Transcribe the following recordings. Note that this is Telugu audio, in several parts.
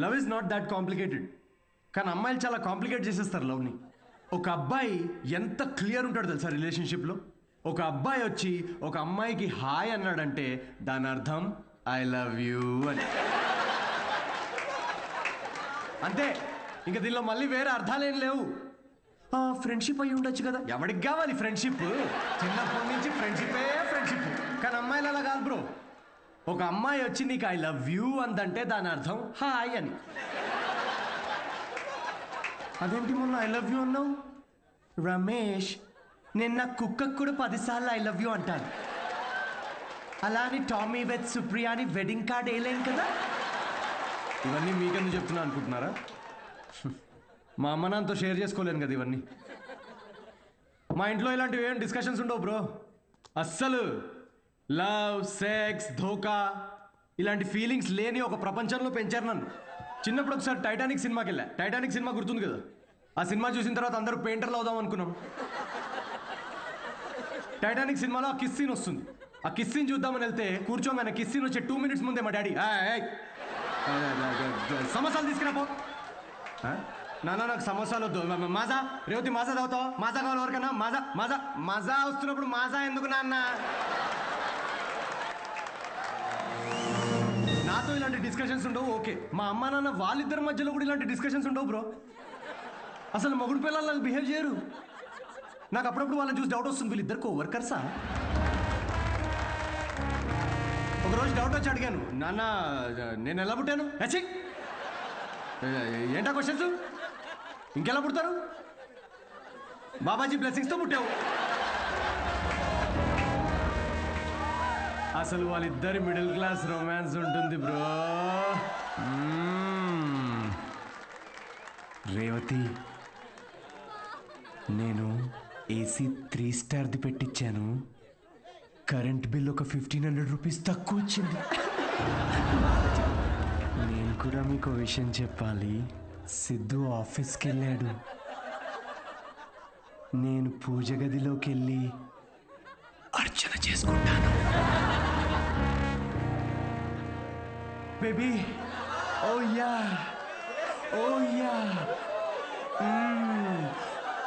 Love is not that complicated. కానీ అమ్మాయిలు చాలా కాంప్లికేట్ చేసేస్తారు లవ్ని. ఒక అబ్బాయి ఎంత క్లియర్ ఉంటాడు తెలుసా రిలేషన్షిప్లో. ఒక అబ్బాయి వచ్చి ఒక అమ్మాయికి హాయ్ అన్నాడంటే దాని అర్థం ఐ లవ్ యూ అని. అంతే, ఇంకా దీనిలో మళ్ళీ వేరే అర్థాలేం లేవు. ఫ్రెండ్షిప్ అయ్యి ఉండొచ్చు కదా, ఎవరికి కావాలి ఫ్రెండ్షిప్? చిన్నప్పటి నుంచి ఫ్రెండ్షిప్. కానీ అమ్మాయిలు అలా కాదు బ్రో. ఒక అమ్మాయి వచ్చి నీకు ఐ లవ్ యూ అందంటే దాని అర్థం హాయ్ అని. అదేంటి మొన్న ఐ లవ్ యూ అన్నావు? రమేష్, నేను నా కుక్కకు కూడా 10 సార్లు ఐ లవ్ యూ అంటాను. అలా అని టామీ విత్ సుప్రియా అని వెడ్డింగ్ కార్డ్ వేయలేం కదా. ఇవన్నీ మీకెందుకు చెప్తున్నా అనుకుంటున్నారా? మా అమ్మ నాన్నతో షేర్ చేసుకోలేను కదా ఇవన్నీ. మా ఇంట్లో ఇలాంటివి ఏం డిస్కషన్స్ ఉండవు బ్రో. అస్సలు లవ్, సెక్స్, ధోకా ఇలాంటి ఫీలింగ్స్ లేని ఒక ప్రపంచంలో పెంచారు నన్ను. చిన్నప్పుడు ఒకసారి టైటానిక్ సినిమాకి వెళ్ళా. టైటానిక్ సినిమా గుర్తుంది కదా. ఆ సినిమా చూసిన తర్వాత అందరూ పెయింటర్లు అవుదాం అనుకున్నాం. టైటానిక్ సినిమాలో ఆ కిస్ సీన్ వస్తుంది. ఆ కిస్ సీన్ చూద్దామని వెళ్తే కూర్చోగానే కిస్ సీన్ వచ్చే 2 minutes ముందే మా డాడీ సమోసాలు తీసుకురాపో. నాన్న నాకు సమోసాలు వద్దు. మాజా రేవతి మాజా తాగుతావా? మాజా కావాలి ఎవరికైనా? మాజా మాజా మాజా వస్తున్నప్పుడు మాజా ఎందుకు నాన్న? నాతో ఇలాంటి డిస్కషన్స్ ఉండవు ఓకే. మా అమ్మ నాన్న వాళ్ళిద్దరి మధ్యలో కూడా ఇలాంటి డిస్కషన్స్ ఉండవు బ్రో. అసలు మొగుడు పిల్లలు బిహేవ్ చేయరు. నాకు అప్పుడప్పుడు వాళ్ళని చూసి డౌట్ వస్తుంది, వీళ్ళిద్దరు కోవర్కర్సా? ఒకరోజు డౌట్ వచ్చి అడిగాను, నాన్న నేను ఎలా పుట్టాను? ఏంటా క్వశ్చన్స్? ఇంకెలా పుడతారు? బాబాజీ బ్లెస్సింగ్స్తో పుట్టావు. అసలు వాళ్ళిద్దరి మిడిల్ క్లాస్ రొమాన్స్ ఉంటుంది బ్రో. రేవతి, నేను ఏసీ 3 స్టార్ది పెట్టించాను. కరెంట్ బిల్ ఒక 1500 రూపీస్ తక్కువ వచ్చింది. నేను కూడా మీకు విషయం చెప్పాలి. సిద్ధు ఆఫీస్కి వెళ్ళాడు. నేను పూజ గదిలోకి వెళ్ళి అర్చన చేసుకుంటాను. Baby, oh yeah, oh yeah.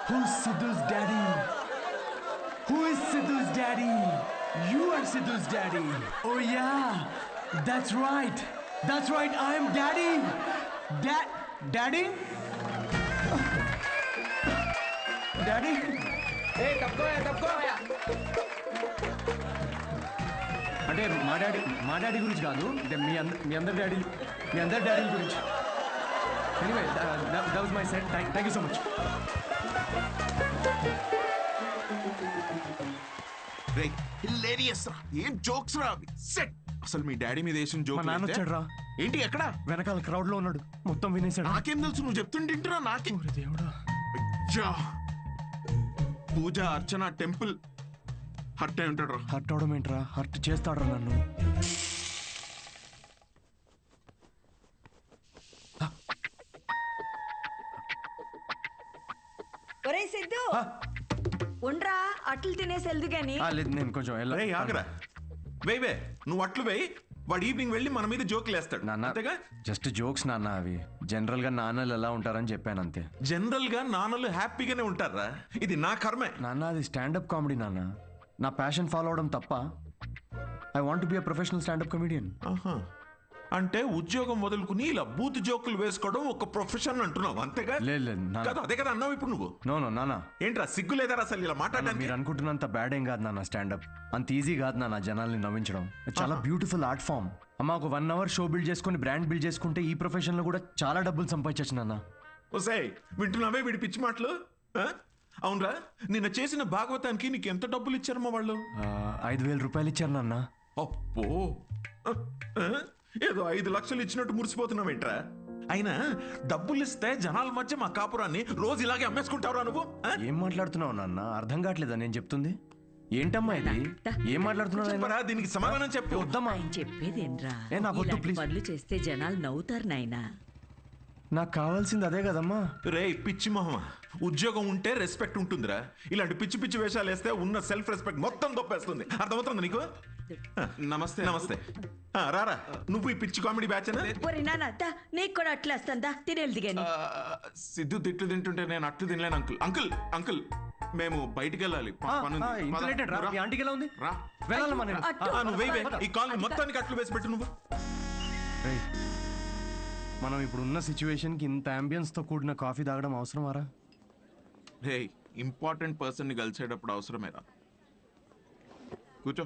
Who's Sidhu's daddy? Who is Sidhu's daddy? You are Sidhu's daddy. Oh yeah, that's right. That's right. I am daddy. Daddy? Daddy? Hey, తప్పుకో. అంటే మా డాడీ గురించి కాదు, అంటే మీ అందరి డాడీ గురించి. Anyway, that was my set. Thank you so much. Hilarious రా, ఏం జోక్స్ రా అవి. సెట్. అసలు మీ డాడీ మీద వేసిన జోక్. మా నాన్న వచ్చాడు రా. ఏంటి ఎక్కడ? వెనకాల క్రౌడ్ లో ఉన్నాడు. మొత్తం వినేశాడు. నాకేం తెలుసు, నువ్వు చెప్తుంటా నాకే. దేవుడా. అయ్యా, పూజ అర్చన టెంపుల్ హర్ట్ అయి ఉంటాడు రా. హర్ట్ అవడం ఏంట్రా? హర్ట్ చేస్తాడు రా నన్ను. ఒరే సిద్ధు, ఉండ్రా, అట్లు తినేసి వెళ్దు గాని. లేదు, నేను కొంచెం ఆగరా. వేవే, నువ్వు అట్లు వేయి. వాడు ఈవినింగ్ వెళ్ళి మన మీద జోకులు వేస్తాడు. నాన్న, జస్ట్ జోక్స్ నాన్న. అవి జనరల్ గా నాన్నలు ఎలా ఉంటారని చెప్పాను అంతే. జనరల్ గా నాన్నలు హ్యాపీగానే ఉంటారా? ఇది నా కర్మే నాన్న. అది స్టాండప్ కామెడీ నాన్న. నా ప్యాషన్ ఫాలో అవడం తప్ప. I want be a professional standup comedian. అంటే ఉద్యోగం వదులుకుని ఇలా బూత్ జోకులు వేసుకోవడం ఒక ప్రొఫెషన్ అంటున్నావు అంతేగా? లేదు, అదే కదా అన్నావు ఇప్పుడు నువ్వు. నో నాన్న. ఏంట్రా సిగ్గు లేదా అసలు ఇలా మాట్లాడడానికి? మీరు అనుకుంటున్నంత బ్యాడ్ ఏం కాదు నాన్న. స్టాండప్ అంత ఈజీ కాదు నాన్న. జనాల్ని నవ్వించడం చాలా బ్యూటిఫుల్ ఆర్ట్ ఫామ్. అమ్మ, ఒక 1 hour షో బిల్డ్ చేసుకుని బ్రాండ్ బిల్డ్ చేసుకుంటే ఈ ప్రొఫెషన్ లో కూడా చాలా డబ్బులు సంపాదించచ్చు నాన్న. ఓసే, వింటున్నావే వీడి పిచ్చి మాటలు? అవునరా, నిన్న చేసిన భాగవతానికి నీకు ఎంత డబ్బులు ఇచ్చారమ్మా వాళ్ళు? 5,000 రూపాయలు ఇచ్చారు నాన్న. అప్పో, ఏదో 5 లక్షలు ఇచ్చినట్టు మురిసిపోతున్నావేంట్రా? అయినా డబ్బులు ఇస్తే జనాల మధ్య మా కాపురాన్ని రోజు ఇలాగే అమ్మేసుకుంటావురా నువ్వు? ఏం మాట్లాడుతున్నావు నాన్న? అర్థం కావట్లేదా నేను చెప్తుంది? ఏంటమ్మా ఇది? ఏం మాట్లాడుతున్నావు? దీనికి సమాధానం చెప్పు. వద్దమ్మా. ఆయన చెప్పేదేంట్రా? నాకు వద్దు, ప్లీజ్. పనులు చేస్తే జనాలు నవ్వుతారు నాయనా. నాకు కావాల్సింది అదే కదమ్మా. రే పిచ్చి మొహమా, ఉద్యోగం ఉంటే రెస్పెక్ట్ ఉంటుందిరా. ఇలాంటి పిచ్చి పిచ్చి వేషాలు వేస్తే ఉన్న సెల్ఫ్ రెస్పెక్ట్ మొత్తం దొప్పేస్తుంది. అర్థమవుతుంది నీకు? నమస్తే నమస్తే. రారా, నువ్వు ఈ పిచ్చి కామెడీ బ్యాచ్ ఒరే నాన్న దా, నీకు కూడా అట్లా వస్తుందా? తినేది కానీ సిద్ధు తిట్లు తింటుంటే నేను అట్లు తినలేను అంకుల్. అంకుల్ అంకుల్ మేము బయటికి వెళ్ళాలి. ఇంత లేట్ ఏంట్రా? మీ ఆంటీకి ఎలా ఉంది? రా. వెళ్ళాలమ్మా నేను. నువ్వు వేయి ఈ కాలనీ మొత్తానికి అట్లు వేసి పెట్టు నువ్వు. రేయ్, మనం ఇప్పుడు ఉన్న సిచ్యువేషన్కి ఇంత అంబియన్స్ తో కూడిన కాఫీ తాగడం అవసరమారా? రే ఇంపార్టెంట్ పర్సన్ ని కలిసేటప్పుడు అవసరమేరా. కూర్చో.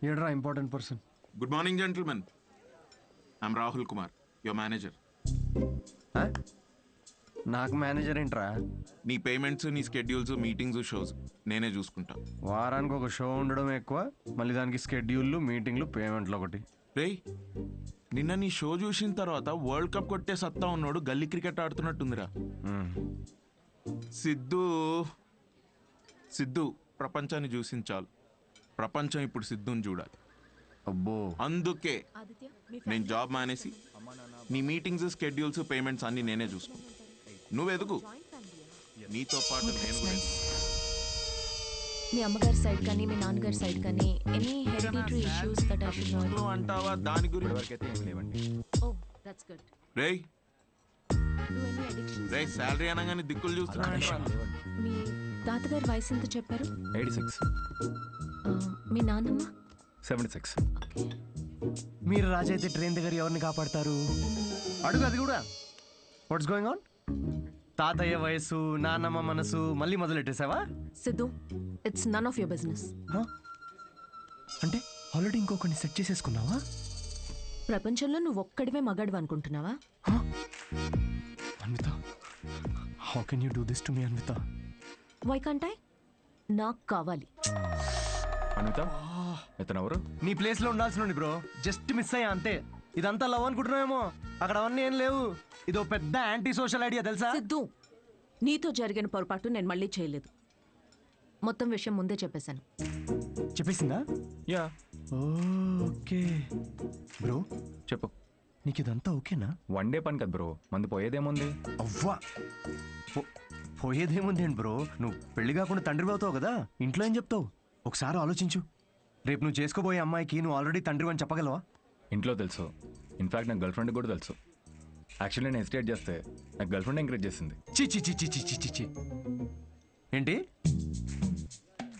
ఏడ్రా important person? Good morning gentlemen, I'm Rahul Kumar, your manager. నాకు మేనేజర్ ఏంట్రా? నీ పేమెంట్స్, నీ స్కెడ్యూల్స్, మీటింగ్స్, షోస్ నేనే చూసుకుంటా. వారానికి ఒక షో ఉండడం ఎక్కువ, మళ్ళీ దానికి స్కెడ్యూల్లు, మీటింగ్లు, పేమెంట్లు ఒకటి. రేయ్ నిన్న నీ షో చూసిన తర్వాత వరల్డ్ కప్ కొట్టే సత్తా ఉన్నాడు గల్లీ క్రికెట్ ఆడుతున్నట్టుందిరా. సిద్ధు సిద్ధు ప్రపంచాన్ని చూసింది చాలు. ప్రపంచం ఇప్పుడు సిద్ధుని చూడాలి. అబ్బో, అందుకే నేను జాబ్ మానేసి నీ మీటింగ్స్, స్కెడ్యూల్స్, పేమెంట్స్ అన్ని నేనే చూసుకుంటా. నువ్వు ఎదుగు, నీతో పాటు నేను కూడా ఎదుగు. మీ అమ్మగారి సైడ్ కానీ మీ నాన్నగారి సైడ్ కానీ any hereditary issues that I should know. నువ్వు అంటావా దాని గురించి? Oh that's good. రేయ్ డు ఎనీ అడిక్షన్స్? రేయ్ శాలరీ అనగానే దిక్కులు చూస్తున్నా. మీ తాతగారి వయసు ఎంత చెప్పారు? 86. మీ నాన్నమ్మ? 76. ఓకే. మీరు రాజా అయితే ట్రైన్ దగ్గర ఎవరిని కాపాడతారు? అడుగు అది కూడా. What's going on? తాతయ్య వయసు, నాన్నమ్మ మనసు మళ్ళీ మొదలెట్టేసావా? Siddhu, it's none of your business. అంటే ఆల్రెడీ ఇంకొకరిని సెట్ చేసేసుకున్నావా? ప్రపంచంలో నువ్వు ఒక్కడివే మగాడు అనుకుంటున్నావా? Anvitha, how can you do this to me Anvitha? Why can't I? నాకు కావాలి. అనిత, ఇతనెవరు? నీ ప్లేస్ లో ఉండాల్సిన బ్రో, జస్ట్ మిస్ అయ్యా అంతే. ఇదంతా లవ్ అనుకుంటున్నావేమో, అక్కడ అవన్నీ ఏం లేవు. ఇదో పెద్ద యాంటీ సోషల్ ఐడియా తెలుసా? సిద్ధు, నీతో జరిగిన పొరపాటు నేను మళ్ళీ చేయలేదు. మొత్తం విషయం ముందే చెప్పేశాను. చెప్పేసిందా? యా. ఓకే బ్రో, చెప్పు. నీకు ఇదంతా ఓకేనా? వన్ డే పని కదా బ్రో, మంది పోయేదేముంది? అవ్వా, పోయేదేముంది ఏంటి బ్రో? నువ్వు పెళ్లి కాకుండా తండ్రి అవుతావు కదా, ఇంట్లో ఏం చెప్తావు? ఒకసారి ఆలోచించు. రేపు నువ్వు చేసుకోబోయే అమ్మాయికి నువ్వు ఆల్రెడీ తండ్రి అని చెప్పగలవా? ఇంట్లో తెలుసు, ఇన్ఫాక్ట్ నాకు గర్ల్ ఫ్రెండ్ కూడా తెలుసు. యాక్చువల్లీ నేను హెసిటేట్ చేస్తే నాకు గర్ల్ ఫ్రెండ్ ఎంకరేజ్ చేసింది. చి చి చి చి చి చి చి చి. ఏంటి?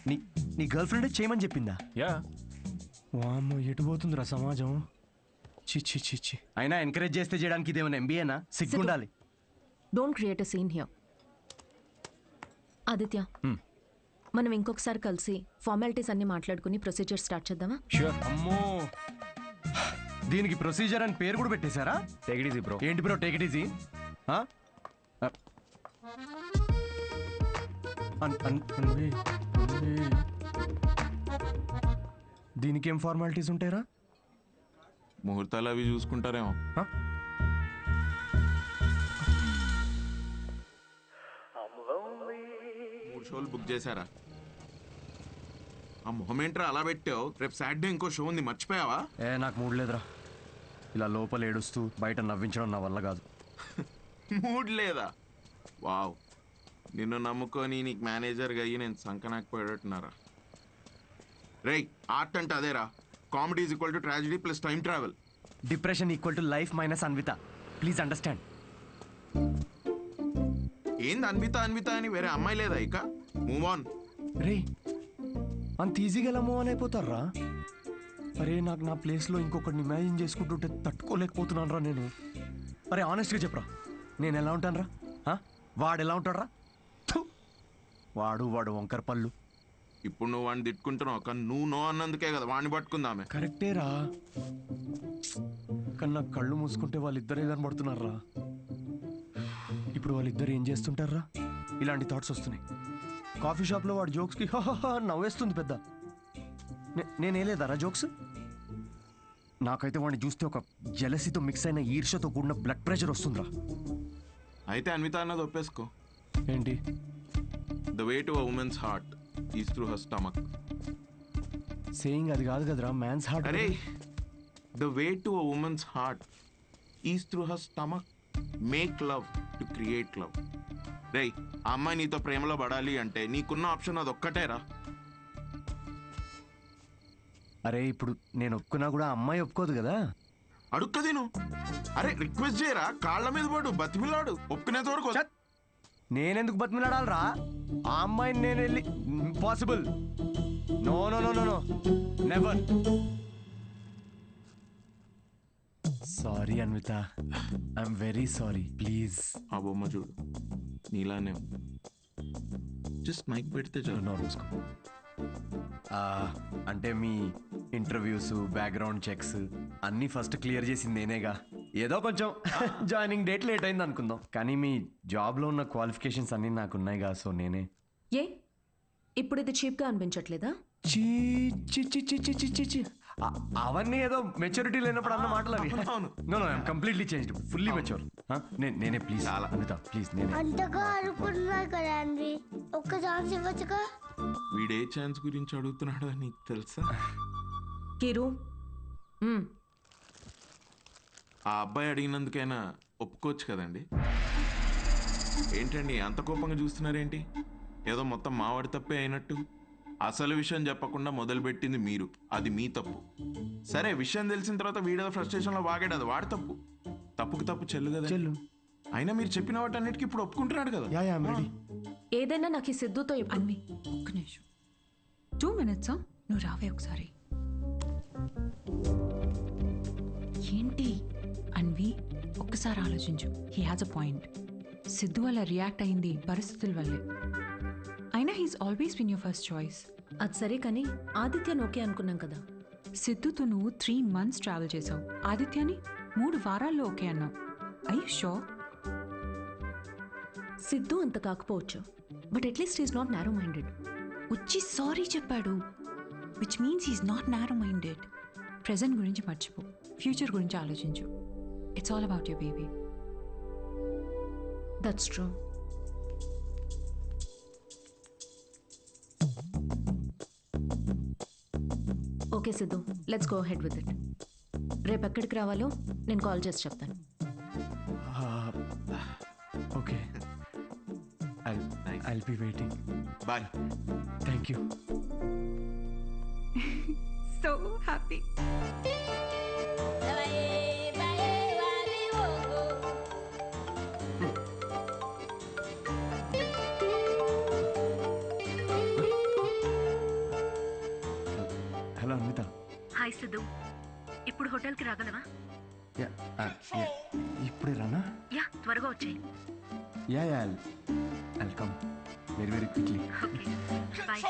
నీ నీ గర్ల్ ఫ్రెండ్ చేయమని చెప్పిందా? యా. వామ్మో, ఎటు పోతుందిరా సమాజం? చి చి చి చి. అయినా ఎంకరేజ్ చేస్తే చేయడానికి ఇదేమైనా ఎంబీఏనా? సిగ్గుండాలి. Don't create a scene here. Aditya, మనం ఇంకొకసారి కలిసి ఫార్మాలిటీస్ అన్ని మాట్లాడుకుని ప్రొసీజర్ స్టార్ట్ చేద్దామా? ష్యూర్. అమ్మో, దీనికి ప్రొసీజర్ అని పేరు కూడా పెట్టేశారా? Take it easy bro. ఏంటి బ్రో టేక్ ఇట్ ఈజీ? దీనికి ఏం ఫార్మాలిటీస్ ఉంటాయరా? ముహూర్తాలు అవి చూసుకుంటారేమో. మూడు షోలు బుక్ చేశారా? ఆ మొహమేంట్రా అలా పెట్టావు? రేపు సాటర్డే ఇంకో షో ఉంది, మర్చిపోయావా? నాకు మూడ్ లేదురా. ఇలా లోపల ఏడుస్తూ బయట నవ్వించడం నా వల్ల కాదు. మూడ్ లేదా? వావ్, నిన్ను నమ్ముకొని నీకు మేనేజర్గా అయ్యి నేను సంకనాకపోయేటట్టున్నారా? రేయ్, ఆర్ట్ అంటే అదేరా. Comedy is equal to tragedy plus time travel. Depression equal to life minus Anvitha. Please understand. ఏంది అన్విత అన్విత అని వేరే అమ్మాయి లేదా ఇక? Move on. రే, అంత ఈజీగా ఎలా మూవ్ ఆన్ అయిపోతారా? అరే, నాకు నా ప్లేస్లో ఇంకొకరిని ఇమాజిన్ చేసుకుంటుంటే తట్టుకోలేకపోతున్నాను రా నేను. అరే ఆనెస్ట్గా చెప్పరా, నేను ఎలా ఉంటాను రా? వాడు ఎలా ఉంటాడు రా? వాడు వంకర పళ్ళు. ఇప్పుడు నువ్వు వాడిని తిట్టుకుంటున్నావు, కానీ నువ్వు నో అన్నందుకే కదా వాడిని పట్టుకుందామే. కరెక్టే రా, కానీ నాకు కళ్ళు మూసుకుంటే వాళ్ళిద్దరే కనబడుతున్నారా. ఇప్పుడు వాళ్ళిద్దరు ఏం చేస్తుంటారా? ఇలాంటి థాట్స్ వస్తున్నాయి. కాఫీ షాప్లో వాడు జోక్స్కి నవ్వేస్తుంది పెద్ద. నేనేలేదారా జోక్స్? నాకైతే వాడిని చూస్తే ఒక జెలసీతో మిక్స్ అయిన ఈర్ష్యతో కూడిన బ్లడ్ ప్రెషర్ వస్తుందిరా. అయితే అన్విత అన్నది ఒప్పేసుకో. ఏంటి? The way to a woman's heart is through her stomach. Saying అది కాదు కదరా మ్యాన్స్ హార్ట్. అరే the way to a woman's heart is through her stomach. Make love to create love. రే ఆ అమ్మాయి నీతో ప్రేమలో పడాలి అంటే నీకున్న ఆప్షన్ అది ఒక్కటేరా. అరే ఇప్పుడు నేను ఒప్పుకున్నా కూడా అమ్మాయి ఒప్పుకోదు కదా. అడుక్కది నువ్వు. అరే రిక్వెస్ట్ చేయరా, కాళ్ళ మీద పడు, బతిమిలాడు, ఒప్పుకునేంత వరకు. నేనెందుకు బతిమిలాడాలరా? ఆ అమ్మాయిని నేను వెళ్ళి impossible. No no no no no never. Sorry Anvitha, I'm very sorry. Please. ఆ బొమ్మ చూడు నీలానే జస్ట్ మైక్ పెడితే చాలు. అంటే మీ ఇంటర్వ్యూస్ బ్యాక్గ్రౌండ్ చెక్స్ అన్నీ ఫస్ట్ క్లియర్ చేసింది నేనేగా. ఏదో కొంచెం జాయినింగ్ డేట్ లేట్ అయింది అనుకుందాం, కానీ మీ జాబ్లో ఉన్న క్వాలిఫికేషన్స్ అన్నీ నాకు ఉన్నాయిగా. సో నేనే. ఏ ఇప్పుడు ఇది చీప్గా అనిపించట్లేదా? చీ చి చి చి చి చి చి చి. అవన్నీ ఏదో మెచ్యూరిటీ లేనప్పుడు అన్న మాటలు అవి. No no I'm completely changed, fully mature. నేనే ప్లీజ్ అనిత ప్లీజ్. నేనే అంతగా అనుకుంటున్నా కదా అండి, ఒక్క ఛాన్స్ ఇవ్వచ్చుగా. వీడే ఛాన్స్ గురించి అడుగుతున్నాడు అని నీకు తెలుసా? కిరు ఆ అబ్బాయి అడిగినందుకైనా ఒప్పుకోవచ్చు కదండి. ఏంటండి అంత కోపంగా చూస్తున్నారేంటి? ఏదో మొత్తం మావాడి తప్పే అయినట్టు. అసలు విషయం చెప్పకుండా మొదలుపెట్టింది మీరు, అది మీ తప్పు. సరే విషయం తెలిసిన తర్వాత వీడేదో ఫ్రస్ట్రేషన్లో వాగాడు, అది వాడి తప్పు. తప్పుకి తప్పు చెల్లు కదా. చెల్లు. అయినా మీరు చెప్పిన వాటన్నిటికీ ఇప్పుడు ఒప్పుకుంటున్నాడు కదా. ఏదైనా నాకు ఈ సిద్ధుతో అన్వి ఒక్క నిమిషం, 2 minutes. నువ్వు రావే ఒకసారి. ఏంటి అన్వి, ఒక్కసారి ఆలోచించు. He has a point. Siddhu వల్ల రియాక్ట్ అయింది పరిస్థితుల వల్లే. అయినా he's always been your first choice. అది సరే కానీ ఆదిత్యను ఓకే అనుకున్నాం కదా. సిద్ధుతో నువ్వు 3 months ట్రావెల్ చేసావు, ఆదిత్యని 3 వారాల్లో ఓకే అన్నావు. I you sure? సిద్ధు అంత కాకపోవచ్చు, but at least is not narrow minded. వచ్చి సారీ చెప్పాడు, which means he's not narrow minded. Present గురించి మర్చిపో, ఫ్యూచర్ గురించి ఆలోచించు. It's all about your baby. That's true. Okay Siddhu, let's go head with it. రేపు ఎక్కడికి రావాలో నేను కాల్ చేసి చెప్తాను. Okay, I'll be waiting. Bye. Thank you. So happy. Hello Anvitha. Hi Siddhu, ఇప్పుడు హోటల్కి రాగలవా? ఇప్పుడే రానా? యా, త్వరగా వచ్చేయి. Yeah I'll come very very quickly. Okay bye.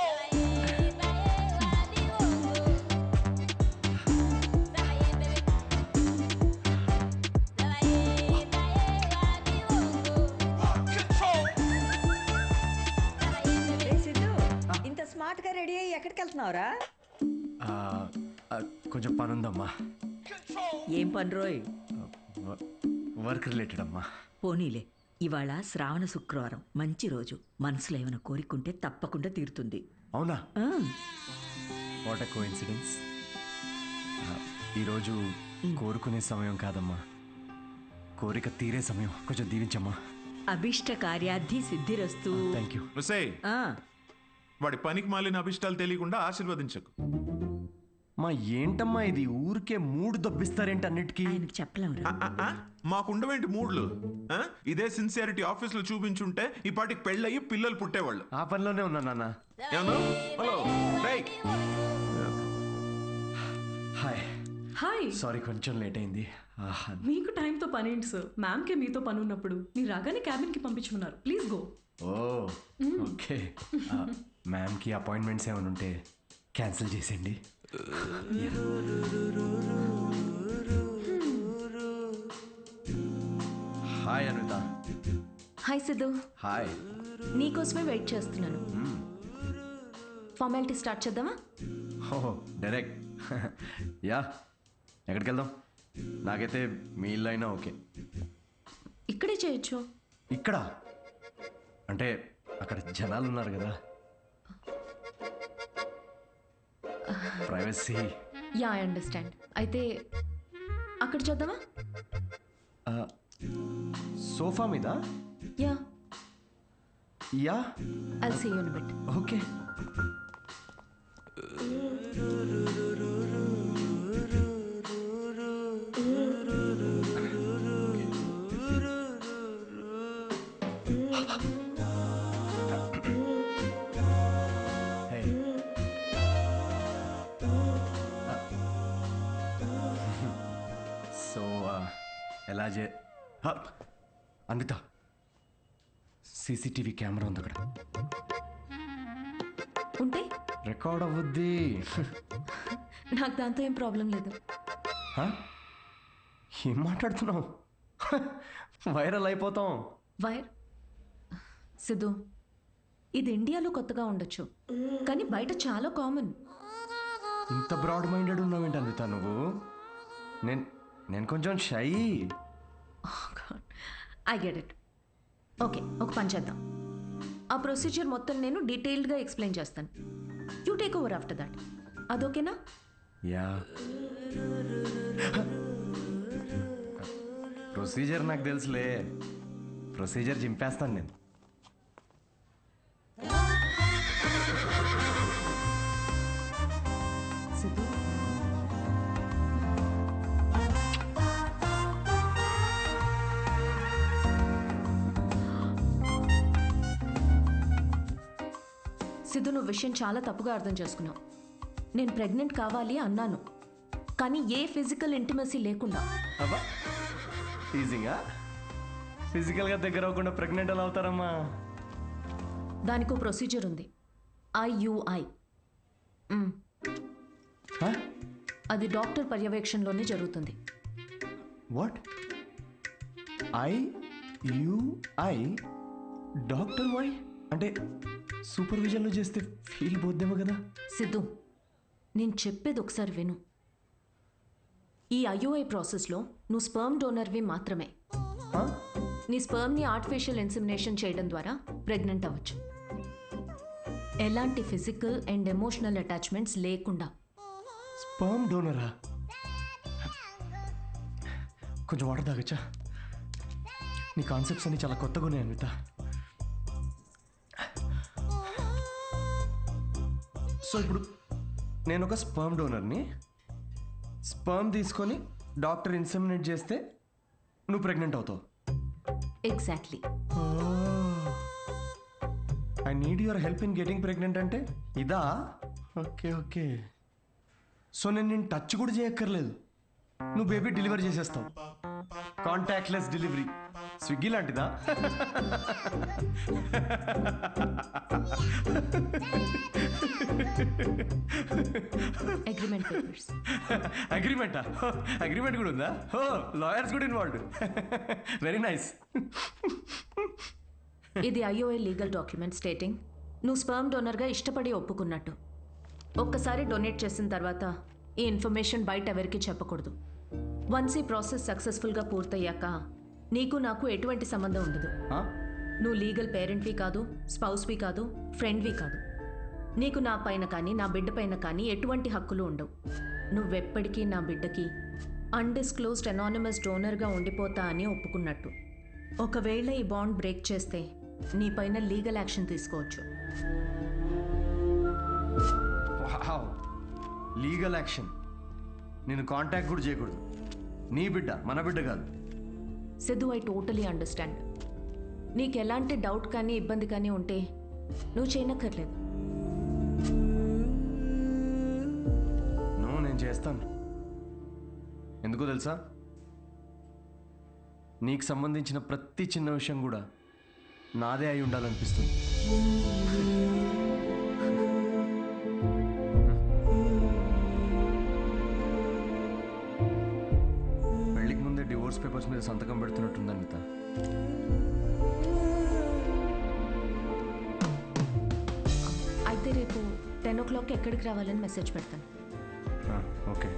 Siddhu, ఇంత స్మార్ట్ గా రెడీ అయ్యి ఎక్కడికి వెళ్తున్నావురా? కొంచెం పని ఉందమ్మా. ఏం పని రోయ్? వర్క్ రిలేటెడ్ అమ్మా. పోనీలే, ఇవాళ శ్రావణ శుక్రవారం, మంచి రోజు. మనసులో ఏమైనా కోరికుంటే తప్పకుండా తీరుతుంది. అవునా? What a coincidence. ఈరోజు కోరుకునే సమయం కాదమ్మా, కోరిక తీరే సమయం. కొంచెం దీవించమ్మా. అభిష్ట కార్యార్థి సిద్ధిరస్తు. Thank you. ఆ, వాడి పనికి మాలిన అభిష్టాలు తెలియకుండా ఆశీర్వదించకు. మా ఏంటమ్మా ఇది, ఊరికే మూడు దొబ్బిస్తారేంటి అన్నిటికీ? ఆయనకు చెప్పలేమురా. మాకుండవేంటి మూడ్లు? ఇదే సిన్సియారిటీ ఆఫీస్ లో చూపించుంటే ఈ పాటికి పెళ్ళయి పిల్లలు పుట్టేవాళ్ళు. ఆ పనిలోనే ఉన్నా నాన్న. ఏమన్నా? హలో రేయ్. హాయ్. హాయ్. సారీ కొంచెం లేట్ అయింది. మీకు టైంతో పని ఏంటి సార్? మ్యామ్కే మీతో పని ఉన్నప్పుడు మీరు రాగానే క్యాబిన్కి పంపించుకున్నారు. Please go. Oh okay. మ్యామ్కి అపాయింట్మెంట్స్ ఏమైనా ఉంటే క్యాన్సిల్ చేసేయండి. Hi Anitha. Hi Siddhu. Hi. నీకోసమే వెయిట్ చేస్తున్నాను. ఫార్మాలిటీ స్టార్ట్ చేద్దామా? ఓహో డైరెక్ట్. యా, ఎక్కడికి వెళ్దాం? నాకైతే మీ ఇల్లు అయినా ఓకే. ఇక్కడే చేయొచ్చు. ఇక్కడ అంటే అక్కడ జనాలు ఉన్నారు కదా. ప్రైవసీ. Yeah I understand. అయితే అక్కడ చూద్దామా? సోఫా మీద? Yeah yeah I'll see you in a bit. Okay. So ఎలా అన్విత, సీసీటీవీ కెమెరా ఉంది అక్కడ. ఉంటే రికార్డ్ అవ్వద్ది. నాకు దాంతో ఏం ప్రాబ్లం లేదు. ఏం మాట్లాడుతున్నావు? వైరల్ అయిపోతాం. వైర్ సిద్ధు, ఇది ఇండియాలో కొత్తగా ఉండొచ్చు, కానీ బయట చాలా కామన్. ఇంత బ్రాడ్ మైండెడ్ ఉన్నావేంటి అన్విత నువ్వు? నేను కొంచెం shy. I get it. Okay, ఒక పని చేద్దాం. ఆ ప్రొసీజర్ మొత్తం నేను డీటెయిల్డ్గా ఎక్స్ప్లెయిన్ చేస్తాను. You take over after that. అదోకేనా? యా. ప్రొసీజర్ నాకు తెలుసులే. ప్రొసీజర్ చింపేస్తాను నేను. సిద్ధు, సిద్ధు, నువ్వు విషయం చాలా తప్పుగా అర్థం చేసుకున్నావు. నేను ప్రెగ్నెంట్ కావాలి అన్నాను, కానీ ఏ ఫిజికల్ ఇంటిమసీ లేకుండా. అబ్బా, ఈజీగా ఫిజికల్గా దగ్గర అవ్వకుండా ప్రెగ్నెంట్ ఎలా అవుతారమ్మా? దానికో ప్రొసీజర్ ఉంది, IUI. అది డాక్టర్ పర్యవేక్షణలోనే జరుగుతుంది. వాట్? IUI? డాక్టర్ వై అంటే సూపర్విజన్లో చేస్తే ఫీల్ పోద్దేమో కదా? సిద్ధు, నేను చెప్పేది ఒకసారి విను. ఈ IUI ప్రాసెస్లో నువ్వు స్పర్మ్ డోనర్వి మాత్రమే. నీ స్పర్మ్ని ఆర్టిఫిషియల్ ఇన్సెమినేషన్ చేయడం ద్వారా ప్రెగ్నెంట్ అవ్వచ్చు, ఎలాంటి ఫిజికల్ అండ్ ఎమోషనల్ అటాచ్మెంట్స్ లేకుండా. స్పర్మ్ డోనరా? కొంచెం వాటర్ తాగచ్చా? నీ కాన్సెప్ట్స్ అన్ని చాలా కొత్తగా ఉన్నాయి అన్విత. సో ఇప్పుడు నేను ఒక స్పర్మ్ డోనర్ని. స్పర్మ్ తీసుకొని డాక్టర్ ఇన్సెమినేట్ చేస్తే నువ్వు ప్రెగ్నెంట్ అవుతావు. Exactly. I need your help in getting pregnant అంటే ఇదా? Okay okay. సో నేను టచ్ కూడా చేయక్కర్లేదు, నువ్వు బేబీ డెలివరీ చేసేస్తావు. Contactless delivery. స్విగ్గీ లాంటిదా? Agreement papers. అగ్రిమెంటా? అగ్రిమెంట్ కూడా ఉందా? ఓ, లాయర్స్ కూడా ఇన్వాల్వ్డ్. Very nice. ఇది IUI లీగల్ డాక్యుమెంట్ స్టేటింగ్ నువ్వు స్పర్మ్ డోనర్గా ఇష్టపడి ఒప్పుకున్నట్టు. ఒక్కసారి డొనేట్ చేసిన తర్వాత ఈ ఇన్ఫర్మేషన్ బయట ఎవరికి చెప్పకూడదు. వన్స్ ఈ ప్రాసెస్ సక్సెస్ఫుల్గా పూర్తయ్యాక నీకు నాకు ఎటువంటి సంబంధం ఉండదు. నువ్వు లీగల్ పేరెంట్వి కాదు, స్పౌస్వి కాదు, ఫ్రెండ్వి కాదు. నీకు నా పైన కానీ నా బిడ్డ పైన కానీ ఎటువంటి హక్కులు ఉండవు. నువ్వెప్పటికీ నా బిడ్డకి అన్డిస్క్లోజ్డ్ అనానిమస్ డోనర్గా ఉండిపోతా అని ఒప్పుకున్నట్టు. ఒకవేళ ఈ బాండ్ బ్రేక్ చేస్తే నీ పైన లీగల్ యాక్షన్ తీసుకోవచ్చు. Legal action? నేను కాంటాక్ట్ కూడా చేయకూడదు? నీ బిడ్డ మన బిడ్డ కాదు. Siddhu, I totally understand. నీకు ఎలాంటి డౌట్ కానీ ఇబ్బంది కానీ ఉంటే నువ్వు చేయనక్కర్లేదు. నేను చేస్తాను. ఎందుకో తెలుసా? నీకు సంబంధించిన ప్రతి చిన్న విషయం కూడా నాదే అయి ఉండాలనిపిస్తుంది. పెళ్ళికి ముందే డివోర్స్ పేపర్స్ మీద సంతకం పెడుతున్నట్టుంది అనిత. అయితే రేపు 10 o'clock ఎక్కడికి రావాలని మెసేజ్ పెడతాను. ఓకే.